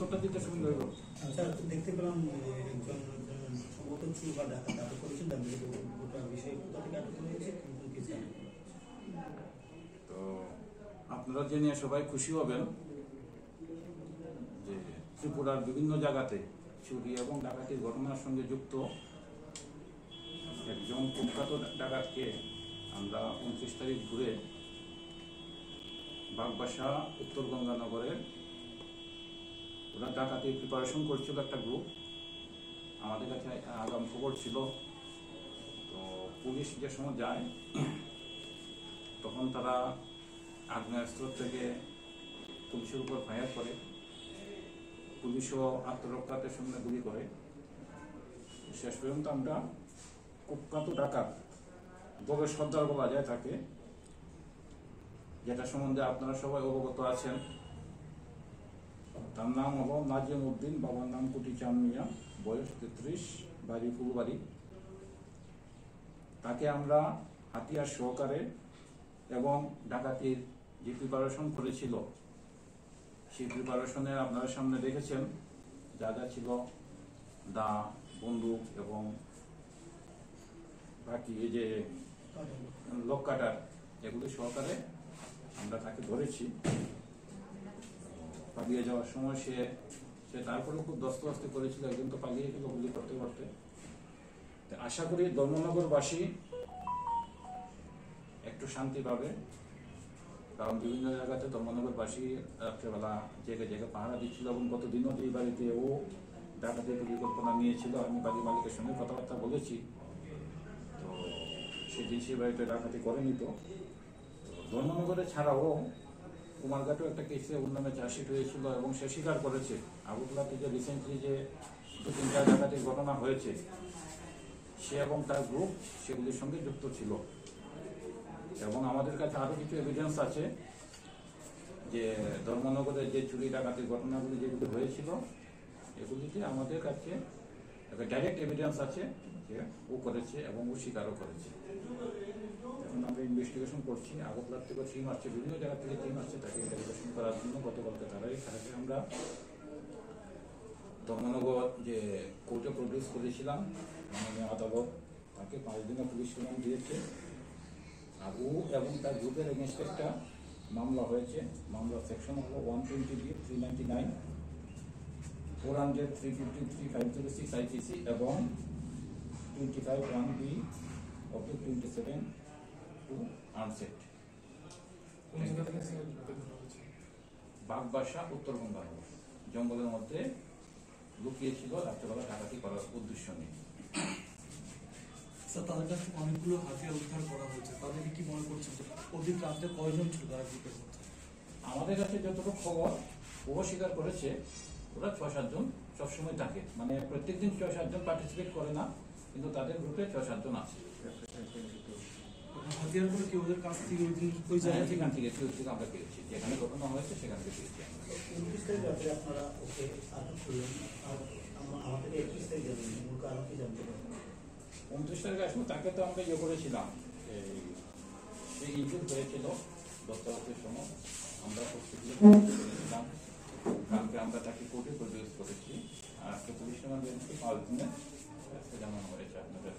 উত্তরটা দিতে সুন্দর হলো। আচ্ছা, দেখতে পেলাম একজন সম্ভবত চুর বা ডাকাত আটক করেছেন, তার বিরুদ্ধে গোটা বিষয়ে কোথা থেকে আটক হয়েছে, কিন্তু কিছু তো আপনারা জেনে সবাই খুশি হবেন যে ত্রিপুরার বিভিন্ন জায়গাতে চুরি এবং ডাকাতির ঘটনার সঙ্গে যুক্ত একজন কুখ্যাত ডাকাতকে আমরা 29 তারিখ ঘুরে বাগবাসা উত্তর গঙ্গানগরে ওরা ডাকাতির প্রিপারেশন করছিল একটা গ্রুপ। আমাদের কাছে আগাম খবর ছিল, তো পুলিশ যে সময় যায় তখন তারা আগ্নেয়াস্ত্র থেকে পুলিশের উপর ফায়ার করে, পুলিশও আত্মরক্ষার্থের সামনে গুলি করে। শেষ পর্যন্ত আমরা কুখ্যাত ডাকাত বগে সর্দার বলা যায় তাকে, যেটা সম্বন্ধে আপনারা সবাই অবগত আছেন। তার নাম হলো নাজিম উদ্দিন, বাবার নাম কুটি চাঁদ মিয়া, বয়স 33, বাড়ি ফুলবাড়ি। তাকে আমরা হাতিয়ার সহকারে এবং ডাকাতির যে প্রিপারেশন করেছিল সেই প্রিপারেশনে আপনারা সামনে দেখেছেন যা যা ছিল, দা, বন্দুক এবং বাকি এই যে লোক কাটার, এগুলো সহকারে আমরা তাকে ধরেছি। পালিয়ে যাওয়ার সময় সে তারপরে খুব দস্তে করেছিল, একজন তো পালিয়ে গেল গুলি করতে করতে। আশা করি ধর্মনগরবাসী একটু শান্তি পাবে, কারণ বিভিন্ন জায়গাতে ধর্মনগরবাসী রাত্রেবেলা জেগে জেগে পাহারা দিচ্ছিল এবং গতদিনও এই বাড়িতে ও ডাকাতির পরিকল্পনা নিয়েছিল। আমি বাড়ির মালিকের সঙ্গে কথাবার্তা বলেছি, তো সেদিন সেই বাড়িতে ডাকাতি করেনি। তো ধর্মনগরে ছাড়াও কুমারঘাটেও একটা কেসে ওর নামে চার্জশিট হয়েছিল এবং সে স্বীকার করেছে আগরতলাতে যে রিসেন্টলি যে 2-3টা ডাকাতির ঘটনা হয়েছে সে এবং তার গ্রুপ সেগুলির সঙ্গে যুক্ত ছিল। এবং আমাদের কাছে আরও কিছু এভিডেন্স আছে যে ধর্মনগরে যে চুরি ডাকাতির ঘটনাগুলি যেগুলি হয়েছিল এগুলিতে আমাদের কাছে একটা ডাইরেক্ট এভিডেন্স আছে যে ও করেছে এবং ও স্বীকারও করেছে। এখন আমরা ইনভেস্টিগেশন করছি, আগরতলার থেকে টিম আসছে, বিভিন্ন জায়গা থেকে টিম আসছে তাকে ইন্টারোগেশন করার জন্য। গতকালকে তারাই তাকে আমরা ধর্মনগর যে কোর্টে প্রডিউস করেছিলাম, মাননীয় আদালত তাকে 5 দিনের পুলিশ রিমান্ড দিয়েছে। আর ও এবং তার গ্রুপের এগেনস্টে একটা মামলা হয়েছে। মামলার সেকশন হলো 120B 399, 400 353 506 IPC এবং 25(1)B of the 27 to আনসেট। বাগবাসা উত্তর গঙ্গানগর জঙ্গলের মধ্যে লুকিয়েছিল রাত্রেবেলা ডাকাতি করার উদ্দেশ্য নেই। তাদের কাছে অনেকগুলো হাতিয়ার উদ্ধার করা হয়েছে, তাদেরকে কি মনে করছেন যে অধিক রাত্রে কয়জন ছিল তারা গ্রুপের মধ্যে? আমাদের কাছে যতটুকু খবর ও স্বীকার করেছে ওরা 6-7 জন সবসময় থাকে, মানে প্রত্যেকদিন 6-7 জন পার্টিসিপেট করে না, কিন্তু তাদের গ্রুপে 6-7 জন আছে। হাতিয়ারগুলো কি ওদের কাছ থেকে ওই জায়গা থেকে আমরা পেয়েছি, যেখানে ঘটনা হয়েছে সেখান থেকে পেয়েছি। 29 তারিখে আপনারা ওকে আটক করলেন, আর আমাদের 31 তারিখে মূল কারণ কি জানতে পারবেন? 29 তারিখে আসলে তাকে তো আমরা করেছিলাম, সেই ইনজুর হয়েছিল 10টা রাতের সময়, আমরা হসপিটালে করেছিলাম। কালকে আমরা তাকে কোর্টে প্রডিউস করেছি, আর আজকে পুলিশ রিমান্ড 5 দিনে জানানো হয়েছে আপনাদের।